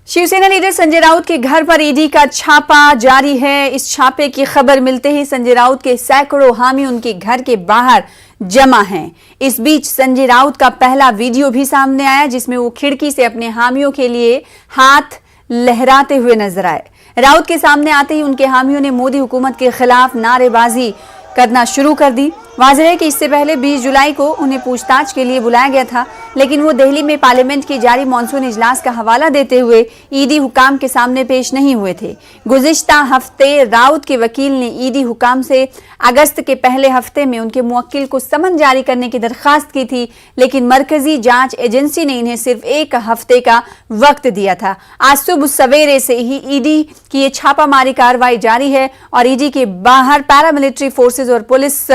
Shiv Sena leader Sanjay Raut के घर पर ईडी का छापा जारी है। इस छापे की खबर मिलते ही संजय राउत के सैकड़ों हामी उनके घर के बाहर जमा हैं। इस बीच संजय राउत का पहला वीडियो भी सामने आया, जिसमें वो खिड़की से अपने हामियों के लिए हाथ लहराते हुए नजर आए। राउत के सामने आते ही उनके हामियों ने मोदी हुकूमत के खिलाफ नारेबाजी करना शुरू कर दी। वाज़ेह है कि इससे पहले 20 जुलाई को उन्हें पूछताछ के लिए बुलाया गया था, लेकिन वो दिल्ली में पार्लियामेंट की जारी मॉनसून इजलास का हवाला देते हुए ईडी हुकाम के सामने पेश नहीं हुए थे। गुज़िश्ता हफ्ते राउत के वकील ने ईडी हुकाम से अगस्त के पहले हफ्ते में उनके मुवक्किल को समन जारी करने की दरखास्त की थी, लेकिन मरकजी जांच एजेंसी ने इन्हें सिर्फ 1 हफ्ते का वक्त दिया था। आज सुबह सवेरे से ही ईडी की ये छापामारी कार्रवाई जारी है और ईडी के बाहर पैरामिलिट्री फोर्सेज और पुलिस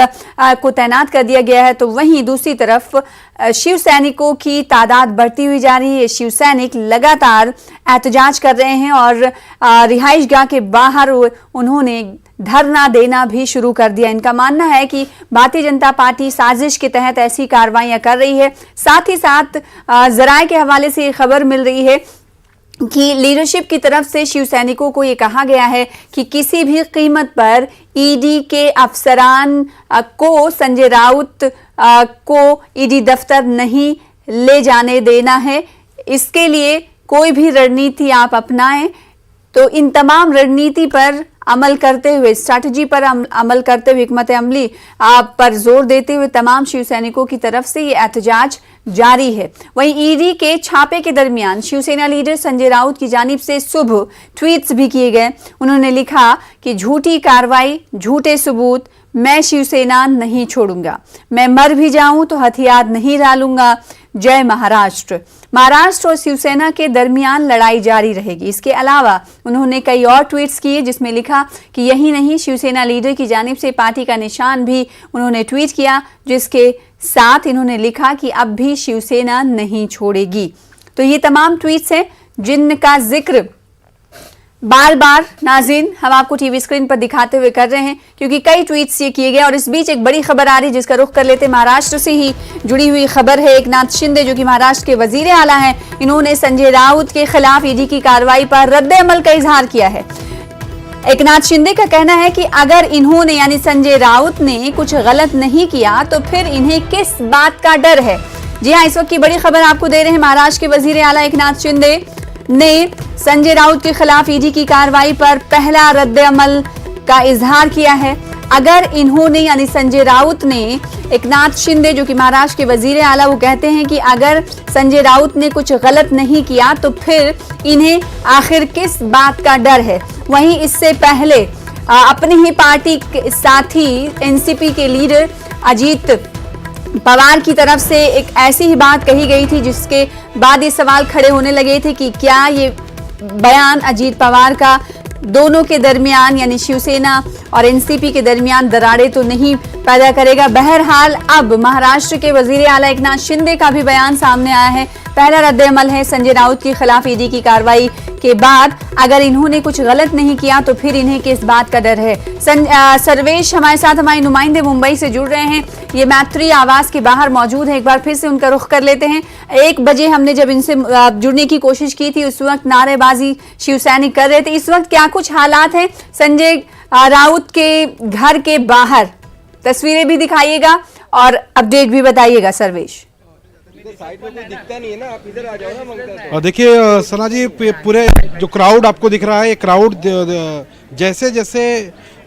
को तैनात कर दिया गया है। तो वहीं दूसरी तरफ शिव सैनिकों की तादाद बढ़ती हुई जा रही है। शिव सैनिक लगातार एहतजाज कर रहे हैं और रिहाइशगाह के बाहर उन्होंने धरना देना भी शुरू कर दिया। इनका मानना है कि भारतीय जनता पार्टी साजिश के तहत ऐसी कार्रवाइयां कर रही है। साथ ही साथ जराये के हवाले से खबर मिल रही है कि लीडरशिप की तरफ से शिव सैनिकों को ये कहा गया है कि किसी भी कीमत पर ईडी के अफसरान को संजय राउत को ईडी दफ्तर नहीं ले जाने देना है। इसके लिए कोई भी रणनीति आप अपनाएं। तो इन तमाम रणनीति पर अमल करते हुए, स्ट्रैटेजी पर अमल करते हुए, हिकमत अमली आप पर जोर देते हुए तमाम शिव सैनिकों की तरफ से ये एहतजाज जारी है। वहीं ईडी के छापे के दरमियान शिवसेना लीडर संजय राउत की जानिब से सुबह ट्वीट्स भी किए गए। उन्होंने लिखा कि झूठी कार्रवाई, झूठे सबूत, मैं शिवसेना नहीं छोड़ूंगा। मैं मर भी जाऊं तो हथियार नहीं डालूंगा। जय महाराष्ट्र। महाराष्ट्र और शिवसेना के दरमियान लड़ाई जारी रहेगी। इसके अलावा उन्होंने कई और ट्वीट्स किए, जिसमें लिखा कि यही नहीं, शिवसेना लीडर की जानिब से पार्टी का निशान भी उन्होंने ट्वीट किया, जिसके साथ इन्होंने लिखा कि अब भी शिवसेना नहीं छोड़ेगी। तो ये तमाम ट्वीट्स हैं जिनका जिक्र बार बार नाज़रीन हम आपको टीवी स्क्रीन पर दिखाते हुए कर रहे हैं, क्योंकि कई ट्वीट्स ये किए गए। और इस बीच एक बड़ी खबर आ रही है जिसका रुख कर लेते। महाराष्ट्र से ही जुड़ी हुई खबर है। एकनाथ शिंदे जो कि महाराष्ट्र के वजीर आला हैं, इन्होंने संजय राउत के खिलाफ ईडी की कार्रवाई पर रद्द अमल का इजहार किया है। एकनाथ शिंदे का कहना है कि अगर इन्होंने यानी संजय राउत ने कुछ गलत नहीं किया तो फिर इन्हें किस बात का डर है। जी हाँ, इस वक्त की बड़ी खबर आपको दे रहे हैं। महाराष्ट्र के वजीर आला एकनाथ शिंदे ने संजय राउत के खिलाफ ईडी की कार्रवाई पर पहला रद्द अमल का इजहार किया है। अगर इन्होंने यानी संजय राउत ने, एकनाथ शिंदे जो कि महाराष्ट्र के वजीर आला, वो कहते हैं कि अगर संजय राउत ने कुछ गलत नहीं किया तो फिर इन्हें आखिर किस बात का डर है। वहीं इससे पहले अपनी ही पार्टी के साथी एनसीपी के लीडर अजीत पवार की तरफ से एक ऐसी ही बात कही गई थी, जिसके बाद ये सवाल खड़े होने लगे थे कि क्या ये बयान अजीत पवार का दोनों के दरमियान यानी शिवसेना और एनसीपी के दरमियान दरारें तो नहीं पैदा करेगा। बहरहाल अब महाराष्ट्र के वजीर आला एकनाथ शिंदे का भी बयान सामने आया है। पहला रद्द अमल है संजय राउत के खिलाफ ईडी की कार्रवाई के बाद। अगर इन्होंने कुछ गलत नहीं किया तो फिर इन्हें किस बात का डर है। सर्वेश हमारे साथ, हमारे नुमाइंदे मुंबई से जुड़ रहे हैं, ये मैत्री आवास के बाहर मौजूद है। एक बार फिर से उनका रुख कर लेते हैं। 1 बजे हमने जब इनसे जुड़ने की कोशिश की थी, उस वक्त नारेबाजी शिव सैनिक कर रहे थे। इस वक्त क्या कुछ हालात हैं संजय राउत के घर के बाहर? तस्वीरें भी दिखाइएगा और अपडेट भी बताइएगा सर्वेश। साइड में कोई दिखता नहीं है ना, आप इधर आ जाओ ना मंगता। और देखिए सना जी, पूरे जो क्राउड आपको दिख रहा है, ये क्राउड जैसे जैसे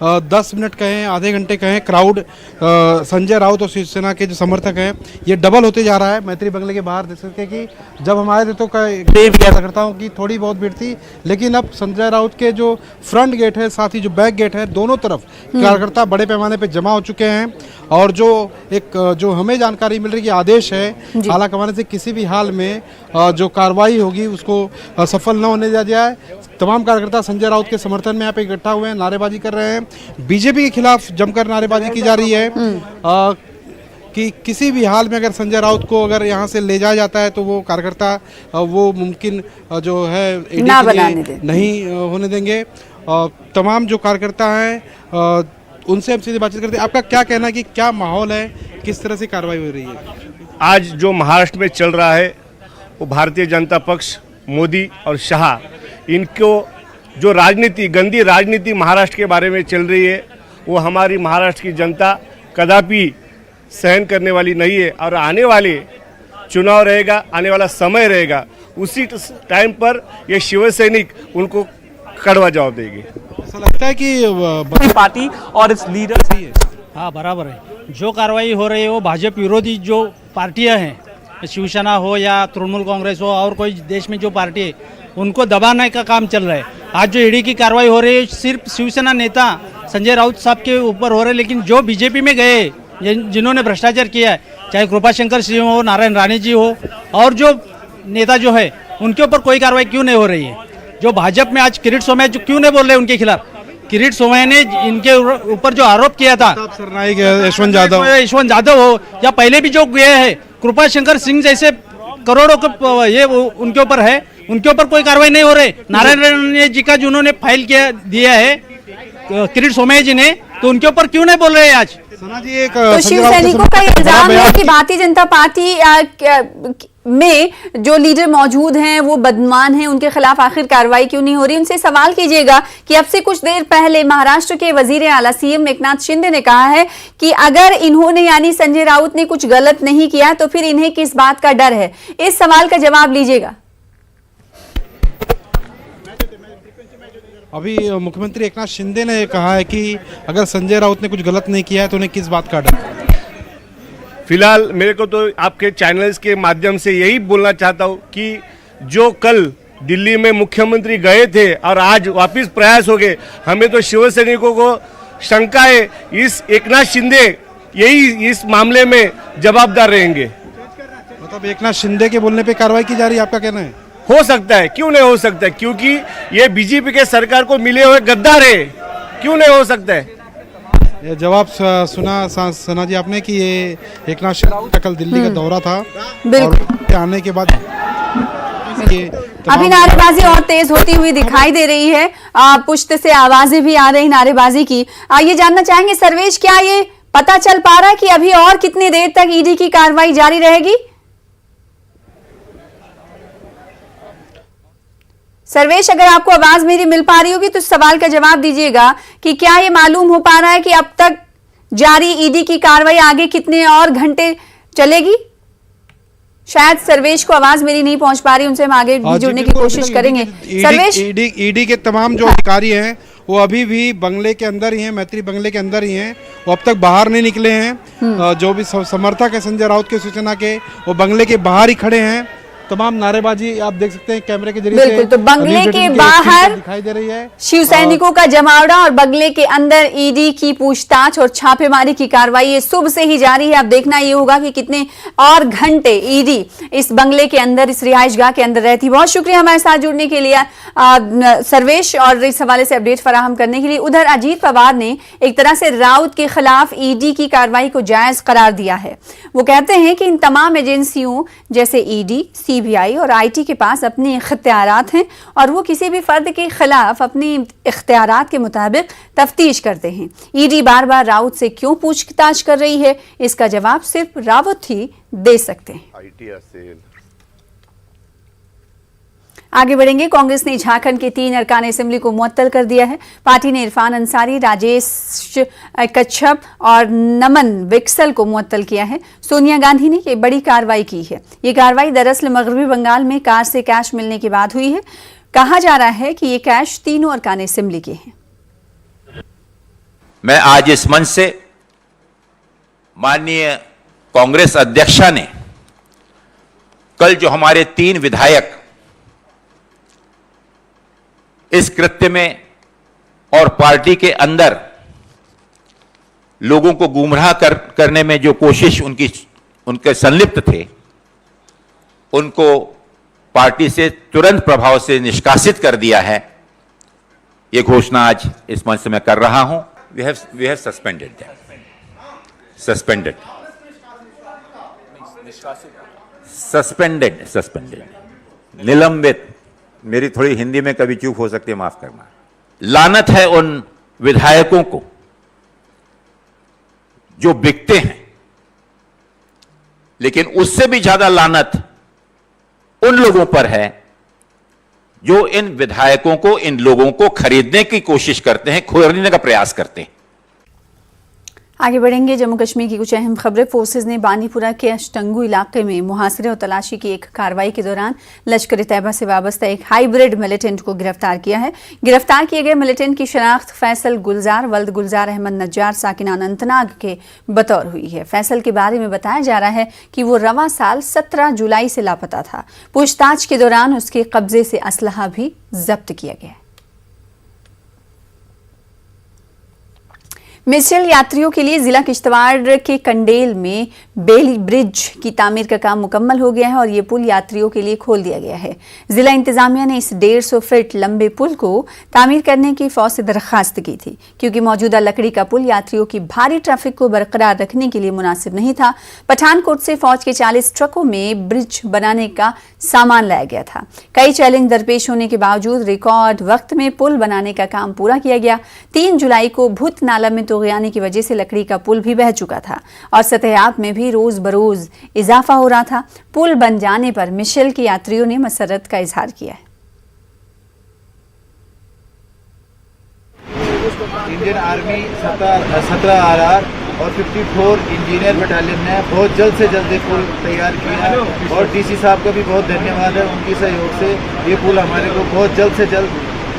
10 मिनट कहें, आधे घंटे कहें, क्राउड संजय राउत और शिवसेना के जो समर्थक हैं ये डबल होते जा रहा है। मैत्री बंगले के बाहर देख सकते हैं कि जब हम आए थे तो ऐसा करता हूँ कि थोड़ी बहुत भीड़ थी, लेकिन अब संजय राउत के जो फ्रंट गेट है, साथ ही जो बैक गेट है, दोनों तरफ कार्यकर्ता बड़े पैमाने पर जमा हो चुके हैं। और जो हमें जानकारी मिल रही है, आदेश है आला कमान से किसी भी हाल में जो कार्रवाई होगी उसको सफल न होने दिया जाए। तमाम कार्यकर्ता संजय राउत के समर्थन में यहाँ पे इकट्ठा हुए हैं, नारेबाजी कर रहे हैं। बीजेपी के खिलाफ जमकर नारेबाजी की जा रही है कि किसी भी हाल में अगर संजय राउत को अगर यहाँ से ले जाया जाता है तो वो कार्यकर्ता वो मुमकिन जो है ईडी के लिए नहीं होने देंगे। तमाम जो कार्यकर्ता हैं उनसे हम सीधे बातचीत करते हैं। आपका क्या कहना है कि क्या माहौल है, किस तरह से कार्रवाई हो रही है? आज जो महाराष्ट्र में चल रहा है वो भारतीय जनता पक्ष, मोदी और शाह इनको जो राजनीति, गंदी राजनीति महाराष्ट्र के बारे में चल रही है, वो हमारी महाराष्ट्र की जनता कदापि सहन करने वाली नहीं है। और आने वाले चुनाव रहेगा, आने वाला समय रहेगा, उसी टाइम पर ये शिवसैनिक उनको कड़वा जवाब देगी। ऐसा लगता है कि पार्टी और इस लीडर सही है। हाँ, बराबर है। जो कार्रवाई हो रही है वो भाजपा विरोधी जो पार्टियां हैं, शिवसेना हो या तृणमूल कांग्रेस हो और कोई देश में जो पार्टी है, उनको दबाने का काम चल रहा है। आज जो ईडी की कार्रवाई हो रही है सिर्फ शिवसेना नेता संजय राउत साहब के ऊपर हो रहे, लेकिन जो बीजेपी में गए, जिन्होंने भ्रष्टाचार किया है, चाहे कृपाशंकर सिंह हो, नारायण राणे जी हो, और जो नेता जो है उनके ऊपर कोई कार्रवाई क्यों नहीं हो रही है? जो भाजपा में आज किरीट सोमैया जो क्यों नहीं बोल रहे उनके खिलाफ? किरीट सोमैया ने इनके ऊपर जो आरोप किया था, सरनाईक, यशवंत यादव हो या पहले भी जो गए हैं कृपाशंकर सिंह जैसे करोड़ों के ये उनके ऊपर है, उनके ऊपर कोई कार्रवाई नहीं हो रही। नारायण राणे जी का जिन्होंने फाइल किया दिया है किरीट सोमैया जी ने, तो उनके ऊपर क्यों नहीं बोल रहे हैं आज? सना जी, एक तो शिव सैनिकों का ये इल्जाम है कि भारतीय जनता पार्टी में जो लीडर मौजूद हैं वो बदमान हैं, उनके खिलाफ आखिर कार्रवाई क्यों नहीं हो रही? उनसे सवाल कीजिएगा कि अब से कुछ देर पहले महाराष्ट्र के वजीर आला सीएम एकनाथ शिंदे ने कहा है कि अगर इन्होंने यानी संजय राउत ने कुछ गलत नहीं किया तो फिर इन्हें किस बात का डर है? इस सवाल का जवाब लीजिएगा। अभी मुख्यमंत्री एकनाथ शिंदे ने कहा है कि अगर संजय राउत ने कुछ गलत नहीं किया है तो उन्हें किस बात का डर? फिलहाल मेरे को तो आपके चैनल्स के माध्यम से यही बोलना चाहता हूँ कि जो कल दिल्ली में मुख्यमंत्री गए थे और आज वापस प्रयास हो गए, हमें तो शिवसैनिकों को शंका है इस एकनाथ शिंदे यही इस मामले में जवाबदार रहेंगे। मतलब एकनाथ शिंदे के बोलने पे कार्रवाई की जा रही है, आपका कहना है? हो सकता है, क्यों नहीं हो सकता है? क्योंकि ये बीजेपी के सरकार को मिले हुए गद्दार है, क्यों नहीं हो सकता है? ये जवाब सुना सना जी आपने कि ये एकनाथ शिंदे का कल दिल्ली का दौरा था और आने के बाद अभी नारेबाजी और तेज होती हुई दिखाई दे रही है, पुष्ट से आवाजें भी आ रही नारेबाजी की। ये जानना चाहेंगे सर्वेश, क्या ये पता चल पा रहा है कि अभी और कितनी देर तक ईडी की कार्रवाई जारी रहेगी? सर्वेश, अगर आपको आवाज मेरी मिल पा रही होगी तो सवाल का जवाब दीजिएगा कि क्या ये मालूम हो पा रहा है कि अब तक जारी ईडी की कार्रवाई आगे कितने और घंटे चलेगी? शायद सर्वेश को आवाज मेरी नहीं पहुंच पा रही, उनसे हम आगे भी जुड़ने की कोशिश करेंगे। सर्वेश, ईडी के तमाम जो अधिकारी हैं वो अभी भी बंगले के अंदर ही हैं, मैत्री बंगले के अंदर ही हैं, वो अब तक बाहर नहीं निकले हैं। जो भी समर्थक है संजय राउत के शिवसेना के, वो बंगले के बाहर ही खड़े हैं। तमाम नारेबाजी आप देख सकते हैं कैमरे के जरिए बिल्कुल, तो बंगले के बाहर दिखाई दे रही है शिव सैनिकों का जमावड़ा और बंगले के अंदर ईडी की पूछताछ और छापेमारी की कार्रवाई ये सुबह से ही जारी है। अब देखना ये होगा कि कितने और घंटे ईडी इस बंगले के अंदर, इस रिहाइशगाह के अंदर रहती। बहुत शुक्रिया हमारे साथ जुड़ने के लिए सर्वेश और इस हवाले से अपडेट फराहम करने के लिए। उधर अजीत पवार ने एक तरह से राउत के खिलाफ ईडी की कार्रवाई को जायज करार दिया है। वो कहते हैं कि इन तमाम एजेंसियों जैसे ईडी, सीबीआई और आईटी के पास अपने इख्तियारात हैं और वो किसी भी फर्द के खिलाफ अपने इख्तियारात के मुताबिक तफ्तीश करते हैं। ईडी बार बार राउत से क्यों पूछताछ कर रही है, इसका जवाब सिर्फ रावत ही दे सकते हैं। आगे बढ़ेंगे। कांग्रेस ने झारखंड के 3 अरकान असेंबली को मुअत्तल कर दिया है। पार्टी ने इरफान अंसारी, राजेश कच्छप और नमन विक्सल को मुअत्तल किया है। सोनिया गांधी ने ये बड़ी कार्रवाई की है। ये कार्रवाई दरअसल मगरबी बंगाल में कार से कैश मिलने के बाद हुई है। कहा जा रहा है कि ये कैश तीनों अरकान असेंबली के हैं। मैं आज इस मंच से माननीय कांग्रेस अध्यक्षा ने कल जो हमारे 3 विधायक इस कृत्य में और पार्टी के अंदर लोगों को गुमराह करने में जो कोशिश उनके संलिप्त थे, उनको पार्टी से तुरंत प्रभाव से निष्कासित कर दिया है। यह घोषणा आज इस मंच से मैं कर रहा हूं। वी हैव सस्पेंडेड निलंबित। मेरी थोड़ी हिंदी में कभी चूक हो सकती है, माफ करना। लानत है उन विधायकों को जो बिकते हैं, लेकिन उससे भी ज्यादा लानत उन लोगों पर है जो इन विधायकों को, इन लोगों को खरीदने की कोशिश करते हैं, खरीदने का प्रयास करते हैं। आगे बढ़ेंगे। जम्मू कश्मीर की कुछ अहम खबरें। फोर्सेज ने बानीपुरा के अष्टंगू इलाके में मुहासरे और तलाशी की एक कार्रवाई के दौरान लश्कर तैयबा से वाबस्ता एक हाइब्रिड मिलिटेंट को गिरफ्तार किया है। गिरफ्तार किए गए मिलिटेंट की शनाख्त फैसल गुलजार वल्द गुलजार अहमद नज्जार साकिन अनंतनाग के बतौर हुई है। फैसल के बारे में बताया जा रहा है कि वो रवा साल 17 जुलाई से लापता था। पूछताछ के दौरान उसके कब्जे से असलहा भी जब्त किया गया। मिसल यात्रियों के लिए जिला किश्तवाड़ के कंडेल में बेली ब्रिज की तामीर का काम मुकम्मल हो गया है और ये पुल यात्रियों के लिए खोल दिया गया है। जिला इंतजामिया ने इस 150 फीट लंबे पुल को तामीर करने की फौज से दरखास्त की थी, क्योंकि मौजूदा लकड़ी का पुल यात्रियों की भारी ट्रैफिक को बरकरार रखने के लिए मुनासिब नहीं था। पठानकोट से फौज के 40 ट्रकों में ब्रिज बनाने का सामान लाया गया था। कई चैलेंज दरपेश होने के बावजूद रिकॉर्ड वक्त में पुल बनाने का काम पूरा किया गया। 3 जुलाई को भूत नाला में तोग़यानी की वजह से लकड़ी का पुल भी बह चुका था और सतह में भी रोज बरोज इजाफा हो रहा था। पुल बन जाने पर मिशेल के यात्रियों ने मसरत का इजहार किया है। इंडियन आर्मी 17 RR और 54 इंजीनियर बटालियन ने बहुत जल्द से जल्द ये पुल तैयार किया है और DC साहब का भी बहुत धन्यवाद है। उनकी सहयोग से ये पुल हमारे को बहुत जल्द से जल्द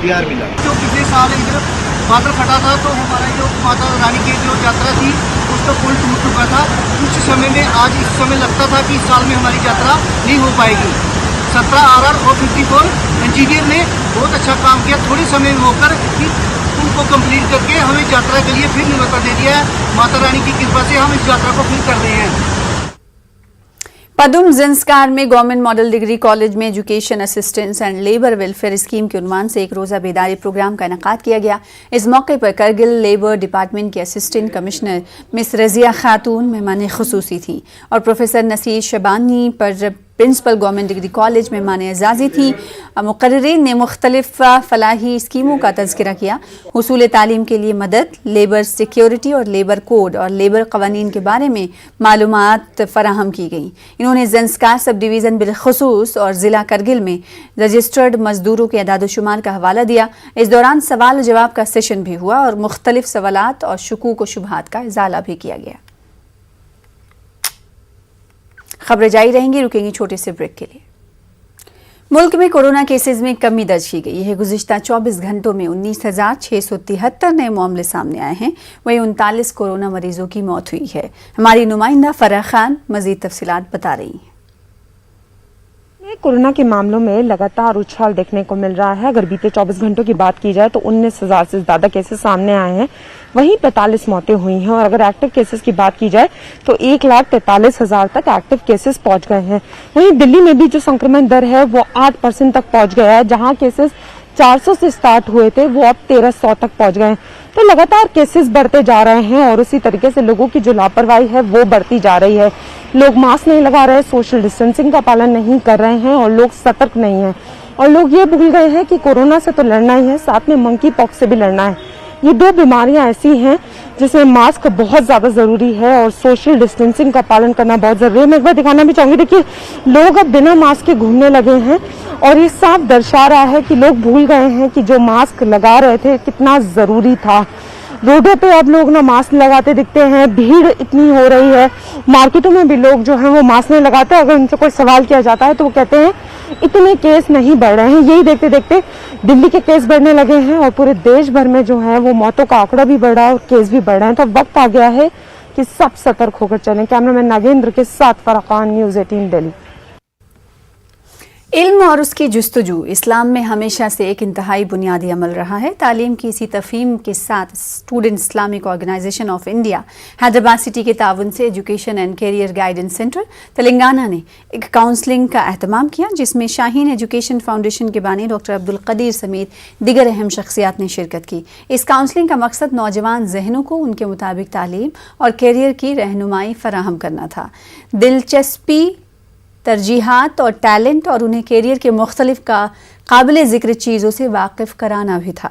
तैयार मिला। जो पिछले साल इधर बादल फटा था तो हमारा जो माता रानी की जो यात्रा थी उसका पुल टूट चुका था। कुछ समय में आज इस समय लगता था कि इस साल में हमारी यात्रा नहीं हो पाएगी। 17 RR और 54 इंजीनियर ने बहुत अच्छा काम किया। थोड़े समय में होकर पुल को कंप्लीट करके हमें यात्रा के लिए फिर न्यौता दे दिया है। माता रानी की कृपा से हम इस यात्रा को फिर कर रहे हैं। पदुम ज़ंस्कार में गवर्नमेंट मॉडल डिग्री कॉलेज में education assistance and labour welfare scheme के उन्वान से एक रोज़ा बेदारी प्रोग्राम का इनेकाद किया गया। इस मौके पर करगिल लेबर डिपार्टमेंट के असिस्टेंट कमिश्नर मिस रज़िया खातून मेहमान खुसूसी थी और प्रोफेसर नसीर शबानी पर प्रिंसिपल गवर्नमेंट डिग्री कॉलेज में माने एजाजी थी। मुकर्रिरीन ने मुख्तलिफ फलाही स्कीमों का तज़किरा किया। हुसूल तालीम के लिए मदद, लेबर सिक्योरिटी और लेबर कोड और लेबर कवानीन के बारे में मालूमात फराहम की गई। इन्होंने ज़ंस्कार सब डिवीज़न बिलखुसूस और ज़िला करगिल में रजिस्टर्ड मजदूरों के अदाद-ओ-शुमार का हवाला दिया। इस दौरान सवाल जवाब का सेशन भी हुआ और मुख्तलिफ सवालात और शुकूक व शुबहात का इजाला भी किया गया। खबरें जारी रहेंगी, रुकेंगी छोटे से ब्रेक के लिए। मुल्क में कोरोना केसेस में कमी दर्ज की गई है। गुज़िश्ता 24 घंटों में 19,673 नए मामले सामने आए हैं। वहीं 39 कोरोना मरीजों की मौत हुई है। हमारी नुमाइंदा फराह खान मजीद तफसीलात बता रही हैं। कोरोना के मामलों में लगातार उछाल देखने को मिल रहा है। अगर बीते 24 घंटों की बात की जाए तो 19,000 से ज्यादा केसेस सामने आए हैं। वहीं 45 मौतें हुई हैं और अगर एक्टिव केसेस की बात की जाए तो 1,43,000 तक एक्टिव केसेस पहुंच गए हैं। वहीं दिल्ली में भी जो संक्रमण दर है वो 8% तक पहुंच गया है। जहां केसेस 400 से स्टार्ट हुए थे वो अब 1,300 तक पहुंच गए हैं। तो लगातार केसेस बढ़ते जा रहे हैं और उसी तरीके से लोगों की जो लापरवाही है वो बढ़ती जा रही है। लोग मास्क नहीं लगा रहे, सोशल डिस्टेंसिंग का पालन नहीं कर रहे हैं और लोग सतर्क नहीं हैं और लोग ये भूल गए हैं कि कोरोना से तो लड़ना ही है, साथ में मंकी पॉक्स से भी लड़ना है। ये 2 बीमारियां ऐसी हैं जिसमें मास्क बहुत ज्यादा जरूरी है और सोशल डिस्टेंसिंग का पालन करना बहुत जरूरी है। मैं एक बार दिखाना भी चाहूंगी, देखिए लोग अब बिना मास्क के घूमने लगे हैं और ये साफ दर्शा रहा है कि लोग भूल गए हैं कि जो मास्क लगा रहे थे कितना जरूरी था। रोडों पे अब लोग ना मास्क लगाते दिखते हैं, भीड़ इतनी हो रही है। मार्केटों में भी लोग जो हैं वो मास्क नहीं लगाते। अगर उनसे कोई सवाल किया जाता है तो वो कहते हैं इतने केस नहीं बढ़ रहे हैं। यही देखते देखते दिल्ली के केस बढ़ने लगे हैं और पूरे देश भर में जो है वो मौतों का आंकड़ा भी बढ़ रहा है और केस भी बढ़ रहे हैं। तो वक्त आ गया है कि सब सतर्क होकर चलें। कैमरामैन नागेंद्र के साथ फराह खान, न्यूज़ 18 दिल्ली। इल्म और उसकी जुस्तजू इस्लाम में हमेशा से एक इंतहाई बुनियादी अमल रहा है। तालीम की इसी तफहीम के साथ student Islamic organisation of India Hyderabad city के ताउन से education and career guidance centre Telangana ने एक काउंसलिंग का एहतमाम किया, जिसमें शाहीन एजुकेशन फाउंडेशन के बानी डॉक्टर अब्दुल कदीर समेत दीगर अहम शख्सियात ने शिरकत की। इस काउंसलिंग का मकसद नौजवान जहनों को उनके मुताबिक तालीम और कैरियर की रहनुमाई फराहम करना था। दिलचस्पी, तरजीहात और टैलेंट और उन्हें कैरियर के मुख्तलिफ काबिल ज़िक्र चीज़ों से वाकिफ़ कराना भी था,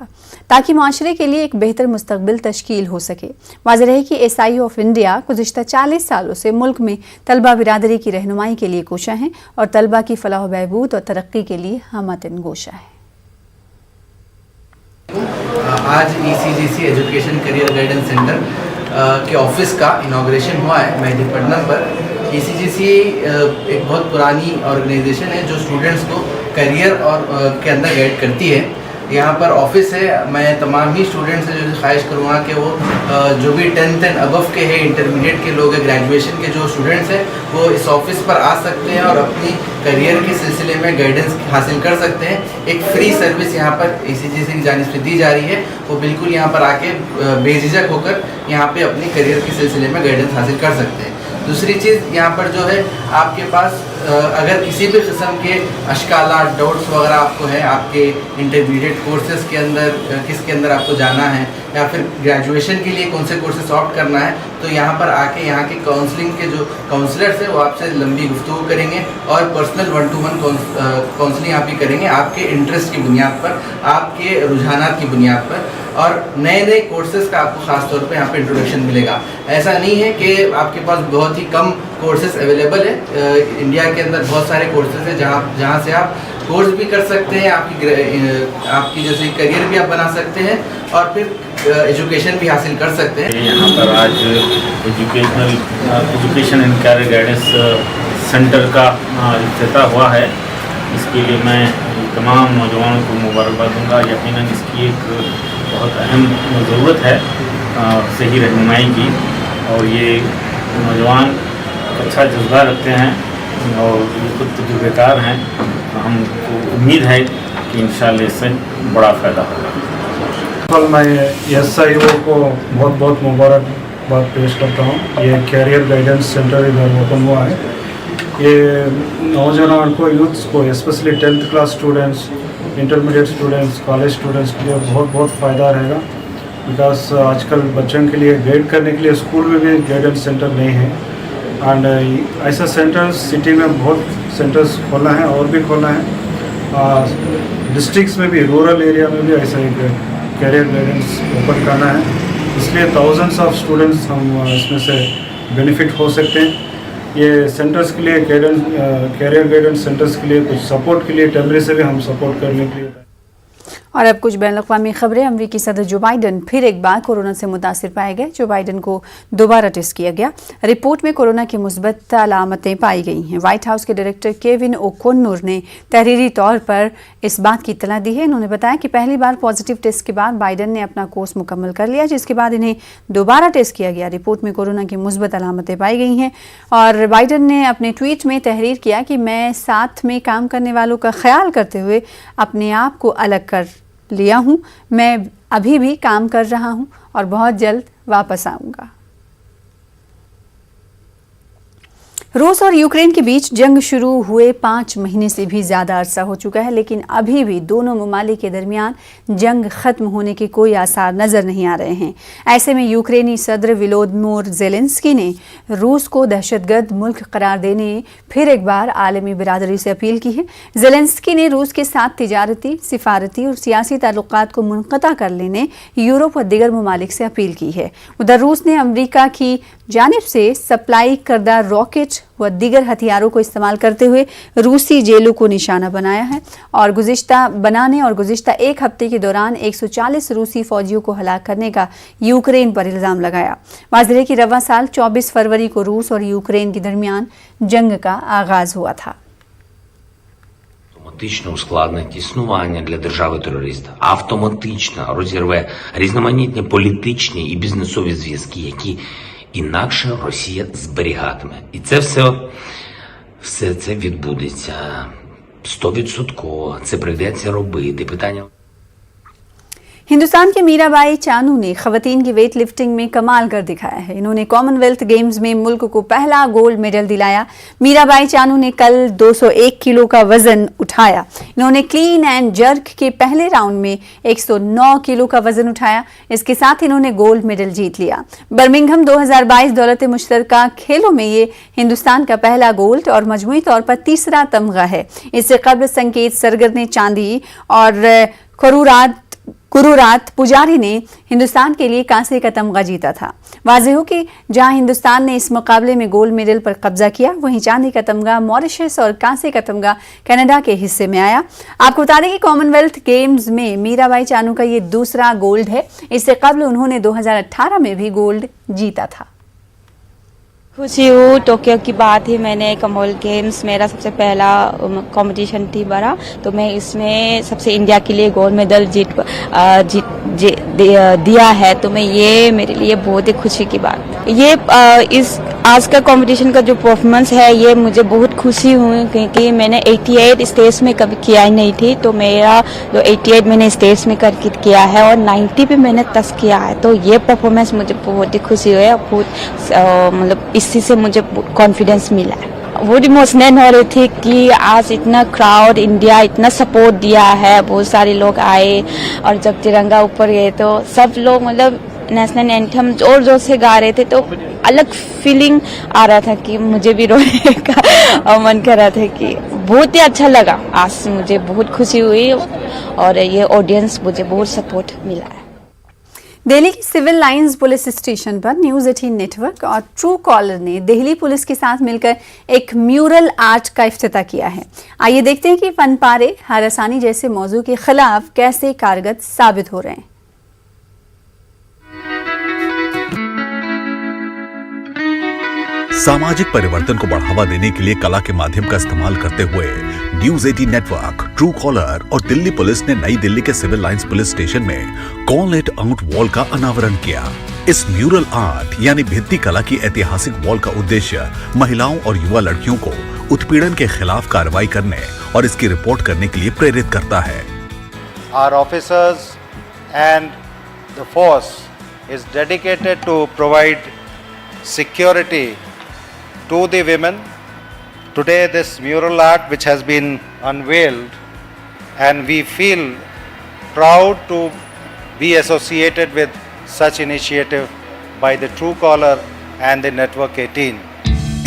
ताकि माशरे के लिए एक बेहतर मुस्तकबिल तश्कील हो सके। वाज़ेह है कि SIU ऑफ इंडिया गुज़िश्ता 40 सालों से मुल्क में तलबा बिरादरी की रहनुमाई के लिए कोशा है और तलबा की फलाह बहबूद और तरक्की के लिए हमतन गोशा है। आज ECGC education career guidance centre के ऑफिस का इनॉग्रेशन हुआ है मेहदीपट्टनम पर। ECGC एक बहुत पुरानी ऑर्गेनाइजेशन है जो स्टूडेंट्स को करियर और के अंदर गाइड करती है। यहाँ पर ऑफिस है। मैं तमाम ही स्टूडेंट्स से जो ख्वाहिश करूँगा कि वो जो भी 10th एंड अबव के हैं, इंटरमीडिएट के लोग हैं, ग्रेजुएशन के जो स्टूडेंट्स हैं, वो इस ऑफिस पर आ सकते हैं और अपनी करियर के सिलसिले में गाइडेंस हासिल कर सकते हैं। एक फ्री सर्विस यहाँ पर ECGC की जानिब से दी जा रही है। वो बिल्कुल यहाँ पर आके बेझिझक होकर यहाँ पे अपनी करियर के सिलसिले में गाइडेंस हासिल कर सकते हैं। दूसरी चीज़ यहाँ पर जो है आपके पास अगर किसी भी किस्म के अशकालात, डाउट्स वगैरह आपको है, आपके इंटरमीडिएट कोर्सेज़ के अंदर किसके अंदर आपको जाना है या फिर ग्रेजुएशन के लिए कौन से कोर्सेज ऑप्ट करना है, तो यहाँ पर आके यहाँ के काउंसलिंग के जो काउंसलर्स हैं वो आपसे लंबी गुफ्तगू करेंगे और पर्सनल 1-to-1 काउंसलिंग आप ही करेंगे आपके इंटरेस्ट की बुनियाद पर, आपके रुझानात की बुनियाद पर, और नए नए कोर्सेज़ का आपको ख़ास तौर पे यहाँ पे इंट्रोडक्शन मिलेगा। ऐसा नहीं है कि आपके पास बहुत ही कम कोर्सेज अवेलेबल है। इंडिया के अंदर बहुत सारे कोर्सेज हैं जहाँ से आप कोर्स भी कर सकते हैं, आपकी जैसे करियर भी आप बना सकते हैं और फिर एजुकेशन भी हासिल कर सकते हैं। यहाँ पर आज education and career guidance centre का इफ्तिताह हुआ है। इसके लिए मैं तमाम नौजवानों को मुबारकबाद दूंगा। यकीनन इसकी एक बहुत अहम ज़रूरत है सही रहनुमाई की, और ये नौजवान अच्छा जज्बा रखते हैं और ये खुद तजुर्बेकार हैं। हमको उम्मीद है कि इंशाअल्लाह इससे बड़ा फ़ायदा होगा। मैं SIO को बहुत बहुत मुबारकबाद पेश करता हूँ। ये कैरियर गाइडेंस सेंटर इधर ओपन हुआ है। ये नौजवान को, यूथ्स को, specially 10th class students, intermediate students, college students के लिए बहुत बहुत फ़ायदा रहेगा। बिकॉज आजकल बच्चों के लिए गाइड करने के लिए स्कूल में भी गाइडेंस सेंटर नहीं है। एंड ऐसा सेंटर्स सिटी में बहुत सेंटर्स खोलना है और भी खोलना है। डिस्ट्रिक्ट्स में भी, रूरल एरिया में भी ऐसा एक कैरियर गाइडेंस ओपन करना है। इसलिए थाउजेंड्स ऑफ स्टूडेंट्स हम इसमें से बेनिफिट हो सकते हैं। ये सेंटर्स के लिए कैरियर गाइडेंस सेंटर्स के लिए कुछ सपोर्ट के लिए टेम्परेरी से भी हम सपोर्ट करने के लिए। और अब कुछ बैनुल-अक़वामी खबरें। अमरीकी सदर जो बाइडन फिर एक बार कोरोना से मुतासिर पाए गए। जो बाइडन को दोबारा टेस्ट किया गया। रिपोर्ट में कोरोना की मुस्बत अलामतें पाई गई हैं। व्हाइट हाउस के डायरेक्टर केविन ओ'कॉनर ने तहरीरी तौर पर इस बात की इत्तला दी है। इन्होंने बताया कि पहली बार पॉजिटिव टेस्ट के बाद बाइडन ने अपना कोर्स मुकम्मल कर लिया, जिसके बाद इन्हें दोबारा टेस्ट किया गया। रिपोर्ट में कोरोना की मुस्बत अलामतें पाई गई हैं और बाइडन ने अपने ट्वीट में तहरीर किया कि मैं साथ में काम करने वालों का ख्याल करते हुए अपने आप को अलग कर लिया हूं। मैं अभी भी काम कर रहा हूं और बहुत जल्द वापस आऊंगा। रूस और यूक्रेन के बीच जंग शुरू हुए 5 महीने से भी ज़्यादा अरसा हो चुका है, लेकिन अभी भी दोनों ममालिक के दरमियान जंग ख़त्म होने के कोई आसार नज़र नहीं आ रहे हैं। ऐसे में यूक्रेनी सदर वोलोदिमीर ज़ेलेंस्की ने रूस को दहशतगर्द मुल्क करार देने फिर एक बार आलमी बिरादरी से अपील की है। ज़ेलेंस्की ने रूस के साथ तिजारती, सिफारती और सियासी ताल्लुकात को मुनक़ता कर लेने यूरोप और दीगर ममालिक से अपील की है। उधर रूस ने अमरीका की जानिब से सप्लाई करदा रॉकेट व दीगर हथियारों को इस्तेमाल करते हुए रूसी जेलों को निशाना बनाया है और गुज़िश्ता एक हफ्ते के दौरान 140 रूसी फौजियों को हलाक करने का यूक्रेन पर इल्ज़ाम लगाया। वाज़ेह है कि रवा साल 24 फरवरी को रूस और यूक्रेन के दरमियान जंग का आगाज हुआ था। Автоматично ускладнить існування для держави-терориста, автоматично розірве різноманітні політичні і бізнесові зв'язки, які інакше Росія зберігатиме. І це все це відбудеться 100%. Це прийдеться робити. Питання... हिंदुस्तान के मीराबाई चानू ने खवातीन की वेट लिफ्टिंग में कमाल कर दिखाया है। इन्होंने कॉमनवेल्थ गेम्स में मुल्क को पहला गोल्ड मेडल दिलाया। मीराबाई चानू ने कल 201 किलो का वजन उठाया। इन्होंने क्लीन एंड जर्क के पहले राउंड में 109 किलो का वजन उठाया। इसके साथ इन्होंने गोल्ड मेडल जीत लिया। बर्मिंघम 2022 दौलत मुश्तरका खेलों में ये हिंदुस्तान का पहला गोल्ड और मजमूई तौर पर तीसरा तमगा है। इससे कबल संकेत सरगर ने चांदी और खरूरात कुरुरात पुजारी ने हिंदुस्तान के लिए कांसे का तमगा जीता था। वाज़ेह हो कि जहां हिंदुस्तान ने इस मुकाबले में गोल्ड मेडल पर कब्जा किया, वहीं चांदी का तमगा मॉरिशस और कांसे का तमगा कनाडा के हिस्से में आया। आपको बता दें कि कॉमनवेल्थ गेम्स में मीराबाई चानू का ये दूसरा गोल्ड है। इससे कबल उन्होंने 2018 में भी गोल्ड जीता था। खुशी हूँ, टोक्यो की बात ही, मैंने कॉमनवेल्थ गेम्स मेरा सबसे पहला कंपटीशन थी बड़ा, तो मैं इसमें सबसे इंडिया के लिए गोल्ड मेडल दिया है, तो मैं ये मेरे लिए बहुत ही खुशी की बात। ये इस आज का कंपटीशन का जो परफॉर्मेंस है, ये मुझे बहुत खुशी हुई क्योंकि मैंने 88 स्टेज में कभी किया ही नहीं थी, तो मेरा जो 88 मैंने स्टेज में करके किया है और 90 पे मैंने टच किया है, तो ये परफॉर्मेंस मुझे बहुत ही खुशी हुई है। बहुत मतलब इसी से मुझे कॉन्फिडेंस मिला है। बहुत इमोशनल हो रही थी कि आज इतना क्राउड, इंडिया इतना सपोर्ट दिया है, बहुत सारे लोग आए और जब तिरंगा ऊपर गए तो सब लोग मतलब नेशनल एंथम जोर जोर से गा रहे थे, तो अलग फीलिंग आ रहा था कि मुझे भी रोने का मन कर रहा था कि बहुत ही अच्छा लगा। आज मुझे बहुत खुशी हुई और ये ऑडियंस मुझे बहुत सपोर्ट मिला है। दिल्ली की सिविल लाइंस पुलिस स्टेशन पर न्यूज़ 18 नेटवर्क और ट्रू कॉलर ने दिल्ली पुलिस के साथ मिलकर एक म्यूरल आर्ट का इफ्तिताह किया है। आइए देखते हैं कि फन पारे हरासानी जैसे मौजू के खिलाफ कैसे कारगर साबित हो रहे हैं। सामाजिक परिवर्तन को बढ़ावा देने के लिए कला के माध्यम का इस्तेमाल करते हुए न्यूज़ 18 नेटवर्क, ट्रू कॉलर और दिल्ली पुलिस ने नई दिल्ली के सिविल लाइंस पुलिस स्टेशन में कॉल इट आउट वॉल का अनावरण किया। इस म्यूरल आर्ट यानी भित्ति कला की ऐतिहासिक वॉल का उद्देश्य महिलाओं और युवा लड़कियों को उत्पीड़न के खिलाफ कार्रवाई करने और इसकी रिपोर्ट करने के लिए प्रेरित करता है। Our officers and the force is dedicated to provide security to the women. Today this mural art which has been unveiled, and we feel proud to be associated with such initiative by the Truecaller and the Network 18.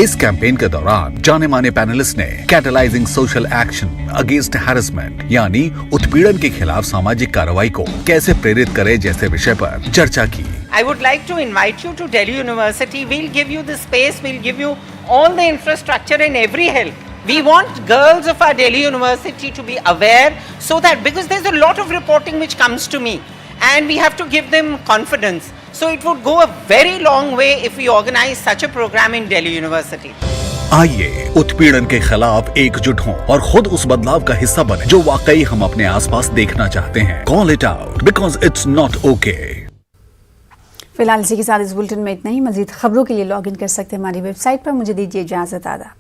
इस campaign के दौरान जाने माने panelist ने catalysing social action against harassment यानी उत्पीड़न के खिलाफ सामाजिक कार्रवाई को कैसे प्रेरित करे जैसे विषय पर चर्चा की। I would like to invite you to Delhi University. We'll give you the space, we'll give you all the infrastructure and every help. We want girls of our Delhi University to be aware so that, because there's a lot of reporting which comes to me and we have to give them confidence. So it would go a very long way if we organize such a program in Delhi University. आइए उत्पीड़न के खिलाफ एकजुट हों और खुद उस बदलाव का हिस्सा बने जो वाकई हम अपने आसपास देखना चाहते हैं। Call it out because it's not okay. फिलहाल इसी के साथ इस बुलेटिन में इतना ही। मजीद खबरों के लिए लॉग इन कर सकते हैं हमारी वेबसाइट पर। मुझे दीजिए इजाजत। आदाब।